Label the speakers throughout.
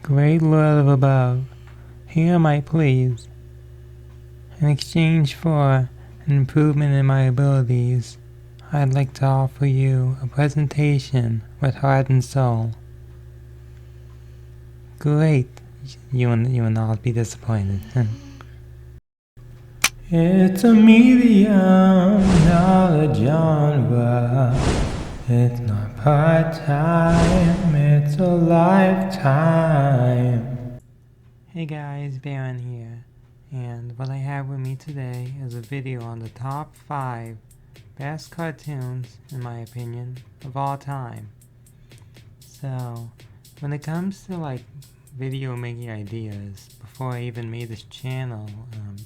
Speaker 1: Great Lord of above, hear my pleas. In exchange for an improvement in my abilities, I'd like to offer you a presentation with heart and soul. Great, you will not be disappointed. It's a medium, not a genre. It's not part-time, it's a lifetime. Hey guys, Baron here, and what I have with me today is a video on the top 5 best cartoons, in my opinion, of all time. So, when it comes to video making ideas, before I even made this channel,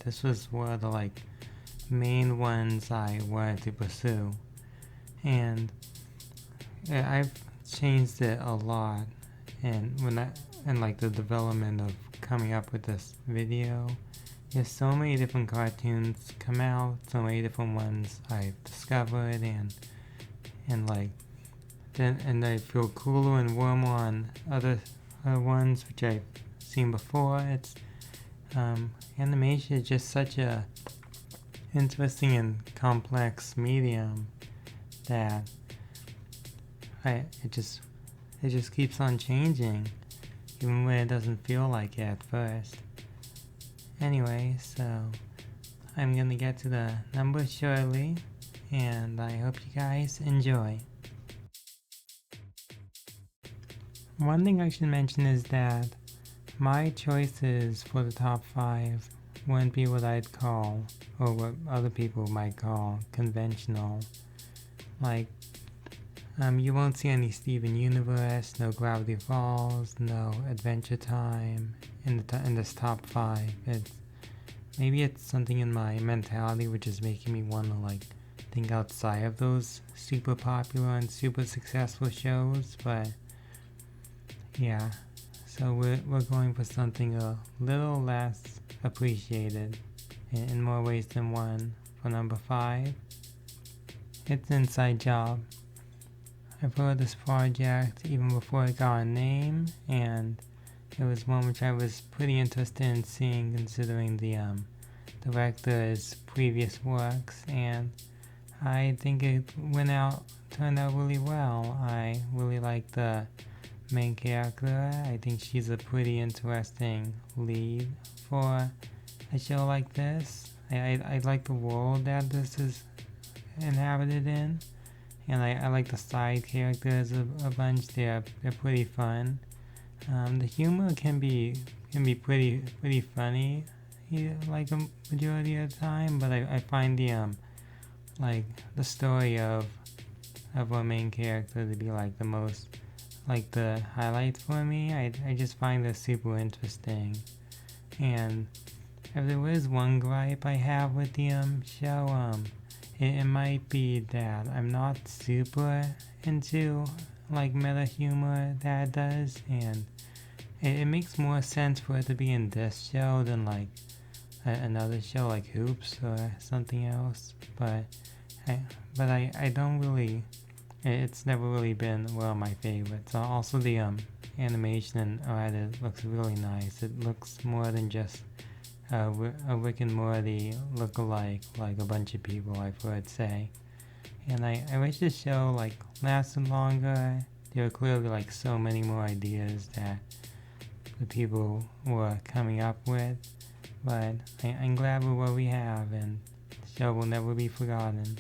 Speaker 1: this was one of the main ones I wanted to pursue, and I've changed it a lot. And the development of coming up with this video, there's so many different cartoons come out, so many different ones I've discovered, and I feel cooler and warmer on other ones which I've seen before. It's animation is just such a interesting and complex medium that it just keeps on changing, even when it doesn't feel like it at first. Anyway, so I'm gonna get to the numbers shortly, and I hope you guys enjoy. One thing I should mention is that my choices for the top 5 wouldn't be what I'd call, or what other people might call, conventional. You won't see any Steven Universe, no Gravity Falls, no Adventure Time in this top 5. Maybe it's something in my mentality which is making me want to think outside of those super popular and super successful shows, but yeah. So we're going for something a little less appreciated in more ways than one. For number 5, it's Inside Job. I've heard this project even before it got a name, and it was one which I was pretty interested in seeing, considering the director's previous works, and I think it turned out really well. I really like the main character. I think she's a pretty interesting lead for a show like this. I like the world that this is inhabited in, and I like the side characters a bunch. They're pretty fun. The humor can be pretty funny, like a majority of the time, but I find the story of our main character to be the most the highlights for me. I just find this super interesting. And if there is one gripe I have with the show, it might be that I'm not super into meta humor that it does, and it makes more sense for it to be in this show than another show like Hoops or something else. But I don't really. It's never really been one of my favorites. Also, the animation and art, it looks really nice. It looks more than just a Rick and Morty look-alike, like a bunch of people I've heard say. And I wish the show lasted longer. There were clearly so many more ideas that the people were coming up with. But I'm glad with what we have, and the show will never be forgotten.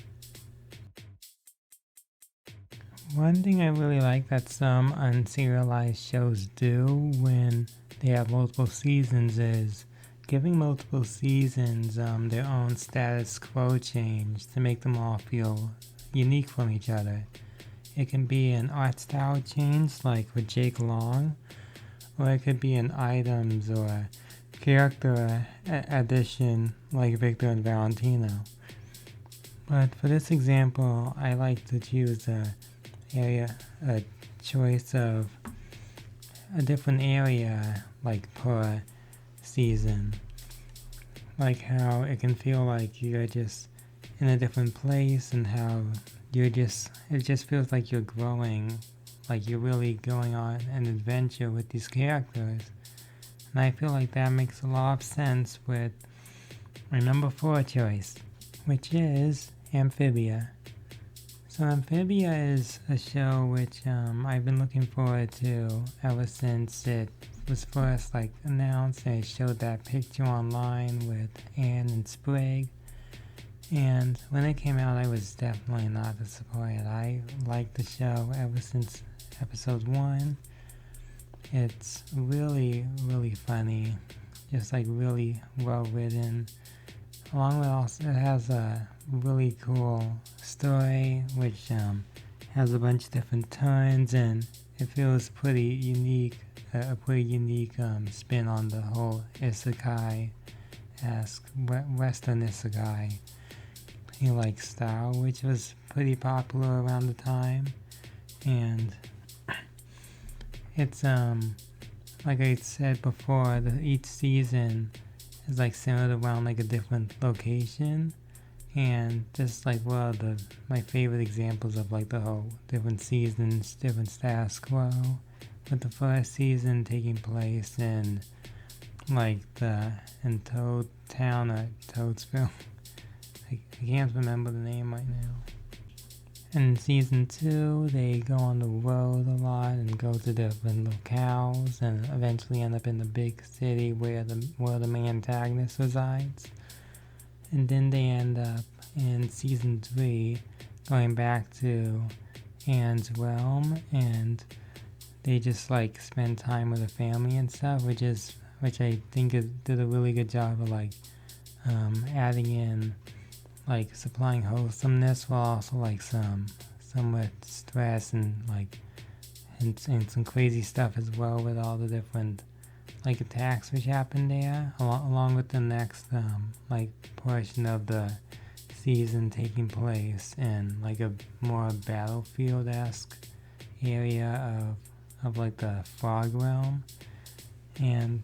Speaker 1: One thing I really like that some unserialized shows do when they have multiple seasons is giving multiple seasons their own status quo change to make them all feel unique from each other. It can be an art style change like with Jake Long, or it could be an items or character addition like Victor and Valentino. But for this example, I like to choose a choice of a different area per season, how it can feel like you're just in a different place, and how it just feels like you're growing like you're really going on an adventure with these characters. And I feel like that makes a lot of sense with my number 4 choice, which is Amphibia. So Amphibia is a show which I've been looking forward to ever since it was first like announced, and it showed that picture online with Anne and Sprig. And when it came out, I was definitely not disappointed. I liked the show ever since episode 1. It's really, really funny, just like really well written. Along with also, it has a really cool story, which has a bunch of different turns, and it feels pretty unique, a pretty unique spin on the whole isekai-esque, Western isekai, like style, which was pretty popular around the time. And it's like I said before, each season is like centered around like a different location, and just like one of my favorite examples of like the whole different seasons, different status quo, with the first season taking place in like in Toad Town or Toadsville. I can't remember the name right now. And in season 2, they go on the road a lot and go to different locales and eventually end up in the big city where the main antagonist resides. And then they end up in season 3 going back to Anne's realm, and they just like spend time with the family and stuff, which I think did a really good job of like adding in like supplying wholesomeness while also like somewhat stress and like and some crazy stuff as well, with all the different like attacks which happen there, along with the next like portion of the season taking place in like a more battlefield-esque area of like the Frog Realm. And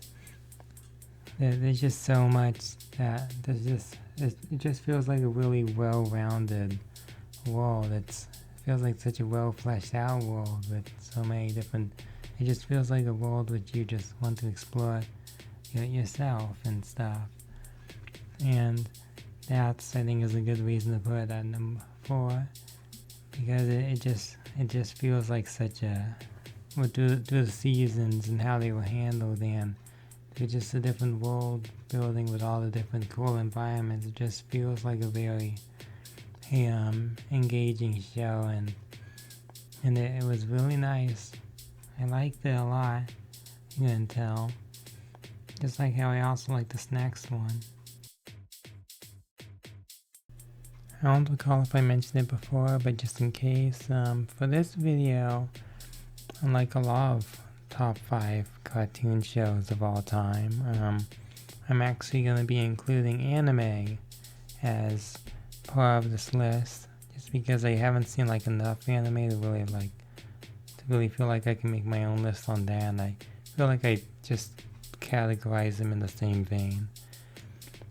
Speaker 1: there's just so much that it just feels like a really well-rounded world. It feels like such a well-fleshed out world with so many different. It just feels like a world which you just want to explore yourself and stuff. And that's, I think, is a good reason to put it at number 4, because it just feels like such a, through the seasons and how they were handled, and it's just a different world building with all the different cool environments. It just feels like a very engaging show, and it was really nice. I liked it a lot. You can tell. Just like how I also like this next one. I don't recall if I mentioned it before, but just in case, for this video, unlike a lot of top 5 cartoon shows of all time, I'm actually going to be including anime as part of this list, just because I haven't seen like enough anime to really feel like I can make my own list on that, and I feel like I just categorize them in the same vein.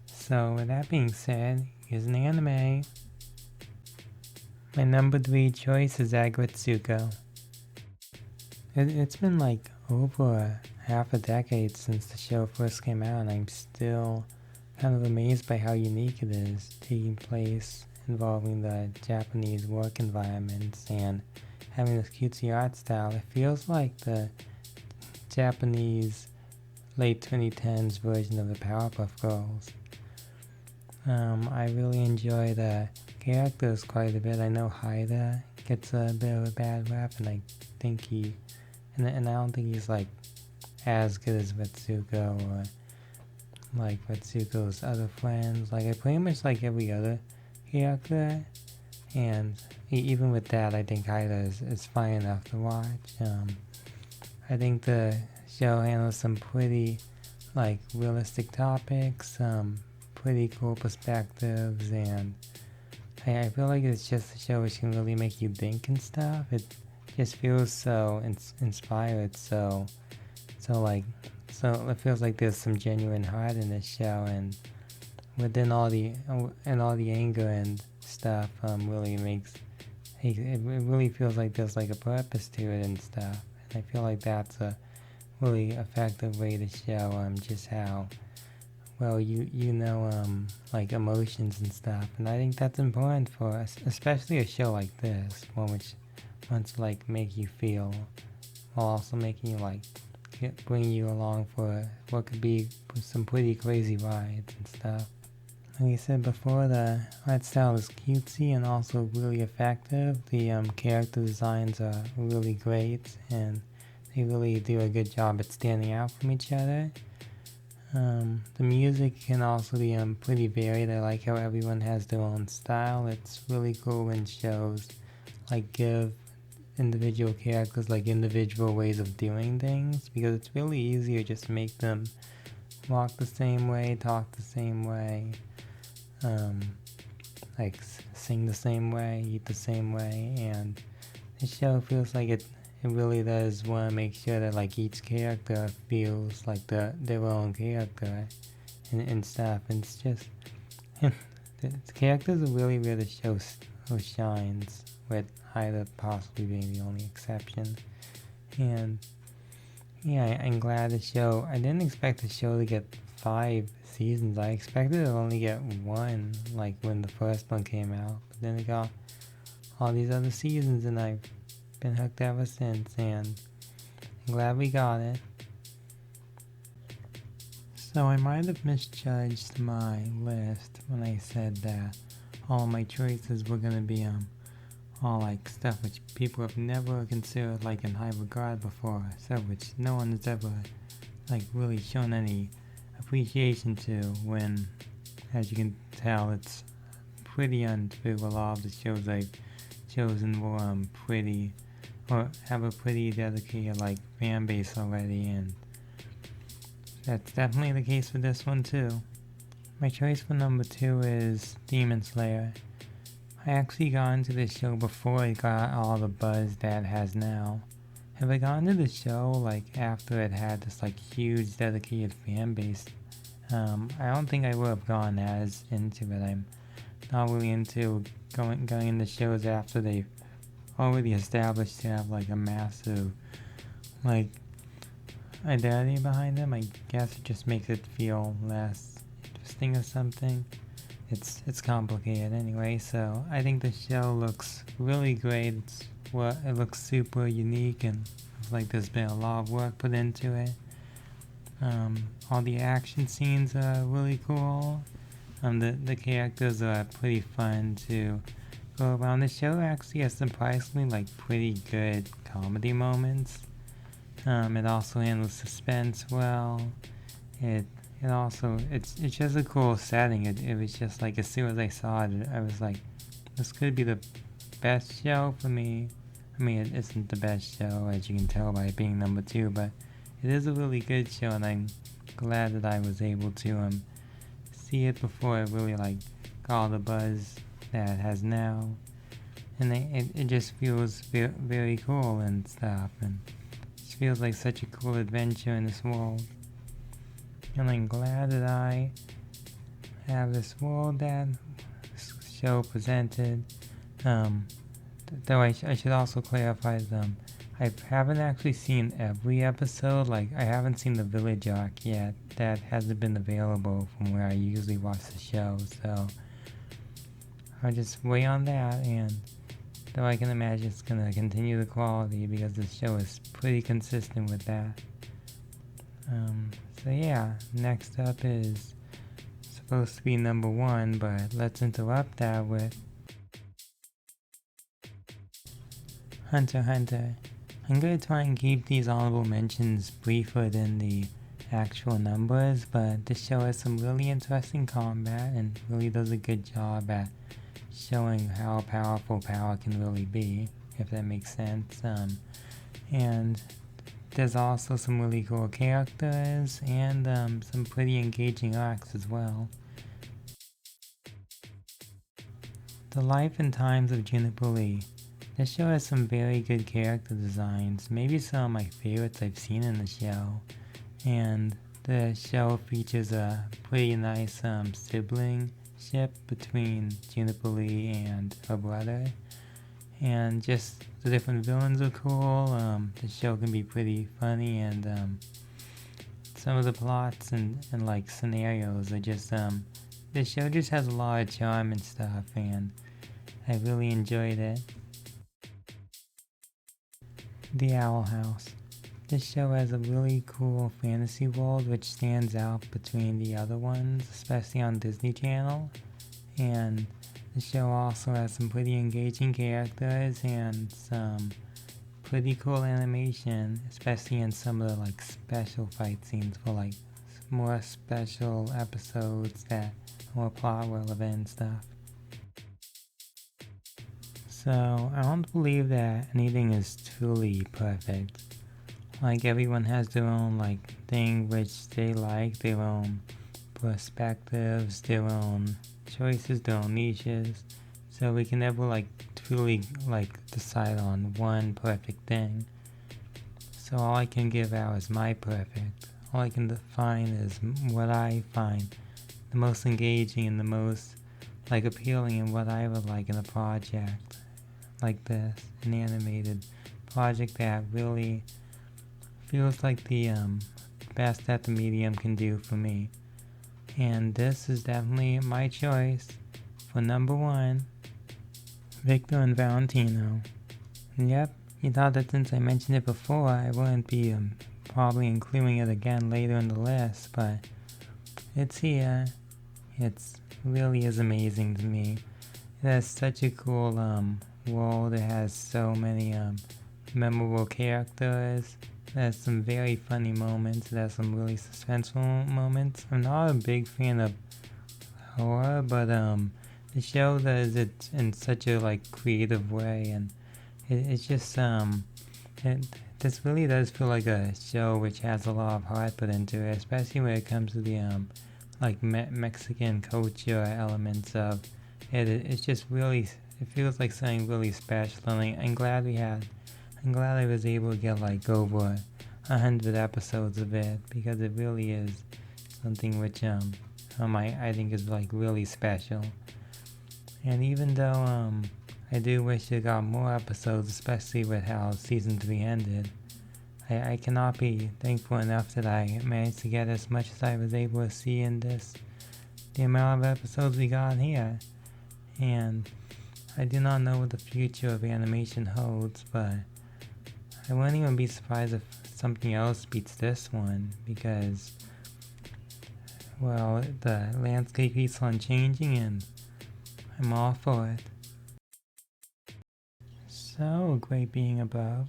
Speaker 1: So with that being said, here's an anime. My number 3 choice is Agretsuko. It's been like over half a decade since the show first came out, and I'm still kind of amazed by how unique it is, taking place involving the Japanese work environments and having this cutesy art style. It feels like the Japanese late 2010s version of the Powerpuff Girls. I really enjoy the characters quite a bit. I know Haida gets a bit of a bad rap, and I think and I don't think he's like as good as Retsuko or like Retsuko's other friends. Like I pretty much like every other character, and even with that, I think Haida is fine enough to watch. I think the show handles some pretty like realistic topics, pretty cool perspectives, and I feel like it's just a show which can really make you think and stuff. It just feels so inspired, so it feels like there's some genuine heart in this show, and within all the anger and stuff, really it really feels like there's like a purpose to it and stuff. And I feel like that's a really effective way to show just how well you know like emotions and stuff. And I think that's important for us, especially a show like this, one which wants to like make you feel while also making you like bring you along for what could be some pretty crazy rides and stuff. Like I said before, the art style is cutesy and also really effective. The character designs are really great, and they really do a good job at standing out from each other. The music can also be pretty varied. I like how everyone has their own style. It's really cool when shows like give individual characters like individual ways of doing things, because it's really easy to just make them walk the same way, talk the same way, like sing the same way, eat the same way, and the show feels like it really does want to make sure that like each character feels like their own character and stuff. And it's just the characters are really where the show shines, with Hyder possibly being the only exception. And yeah, I'm glad the show. I didn't expect the show to get 5 seasons. I expected it to only get 1, like when the first one came out. But then it got all these other seasons, and I've been hooked ever since. And I'm glad we got it. So I might have misjudged my list when I said that all of my choices were gonna be all like stuff which people have never considered like in high regard before, so which no one has ever like really shown any appreciation to, when, as you can tell, it's pretty untrue. A lot of the shows I've chosen were pretty, or have a pretty dedicated like fan base already, and that's definitely the case for this one too. My choice for number 2 is Demon Slayer. I actually got into this show before it got all the buzz that it has now. If I got into the show like after it had this like huge dedicated fan base, I don't think I would have gone as into it. I'm not really into going into shows after they've already established to have like a massive like identity behind them. I guess it just makes it feel less interesting or something. It's complicated anyway, so I think the show looks really great. It looks super unique, and looks like there's been a lot of work put into it. All the action scenes are really cool. The characters are pretty fun to go around. The show actually has surprisingly like pretty good comedy moments. It also handles suspense well. It's just a cool setting. It was just like, as soon as I saw it, I was like, this could be the best show for me. I mean, it isn't the best show, as you can tell by it being number 2, but it is a really good show, and I'm glad that I was able to see it before it really like got all the buzz that it has now. And it just feels very cool and stuff, and it just feels like such a cool adventure in this world. And I'm glad that I have this world that this show presented. Though I should also clarify that I haven't actually seen every episode. Like, I haven't seen the Village arc yet. That hasn't been available from where I usually watch the show. So I'll just wait on that. And though I can imagine it's going to continue the quality, because the show is pretty consistent with that. So yeah, next up is supposed to be number 1, but let's interrupt that with Hunter x Hunter. I'm going to try and keep these honorable mentions briefer than the actual numbers, but this show has some really interesting combat and really does a good job at showing how powerful power can really be, if that makes sense. And there's also some really cool characters and some pretty engaging arcs as well. The Life and Times of Juniper Lee. This show has some very good character designs, maybe some of my favorites I've seen in the show. And the show features a pretty nice sibling ship between Juniper Lee and her brother. and just the different villains are cool. The show can be pretty funny, and some of the plots and like scenarios are just the show just has a lot of charm and stuff, and I really enjoyed it. The Owl House. This show has a really cool fantasy world which stands out between the other ones, especially on Disney Channel. And the show also has some pretty engaging characters and some pretty cool animation, especially in some of the like special fight scenes for like more special episodes that are more plot relevant and stuff. So I don't believe that anything is truly perfect. Like everyone has their own like thing which they like, their own perspectives, their own choices, their own niches. So we can never like truly like decide on one perfect thing. So all I can give out is my perfect. All I can define is what I find the most engaging and the most like appealing and what I would like in a project like this, an animated project that really feels like the best that the medium can do for me. And this is definitely my choice for number one, Victor and Valentino. And yep, you thought that since I mentioned it before, I wouldn't be probably including it again later in the list, but it's here. It's really is amazing to me. It has such a cool world. It has so many memorable characters. It has some very funny moments. It has some really suspenseful moments. I'm not a big fan of horror, but the show does it in such a like creative way, and it's just this really does feel like a show which has a lot of heart put into it, especially when it comes to the like Mexican culture elements of it. It's just really, it feels like something really special, and I'm glad I was able to get like over 100 episodes of it, because it really is something which I think is like really special. And even though I do wish it got more episodes, especially with how season 3 ended, I cannot be thankful enough that I managed to get as much as I was able to see in this, the amount of episodes we got here. And I do not know what the future of animation holds, but I wouldn't even be surprised if something else beats this one, because, well, the landscape keeps on changing and I'm all for it. So, great being above,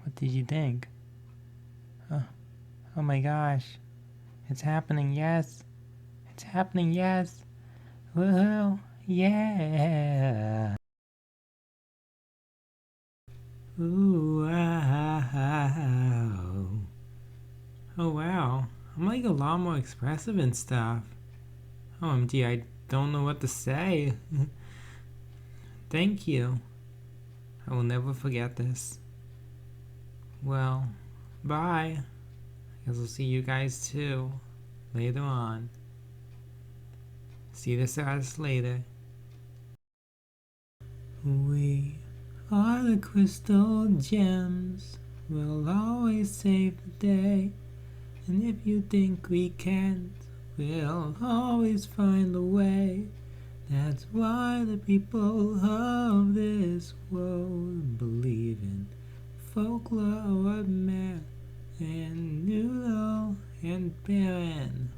Speaker 1: what did you think? Oh my gosh, it's happening, yes! It's happening, yes! Woohoo! Yeah! Ooh, wow. Oh wow, I'm like a lot more expressive and stuff. OMG, I don't know what to say. Thank you. I will never forget this. Well, bye. I guess I'll see you guys too later on. See this artist later. We are the crystal gems. We'll always save the day. And if you think we can't, we'll always find a way. That's why the people of this world believe in folklore, myth, and noodle and Baron.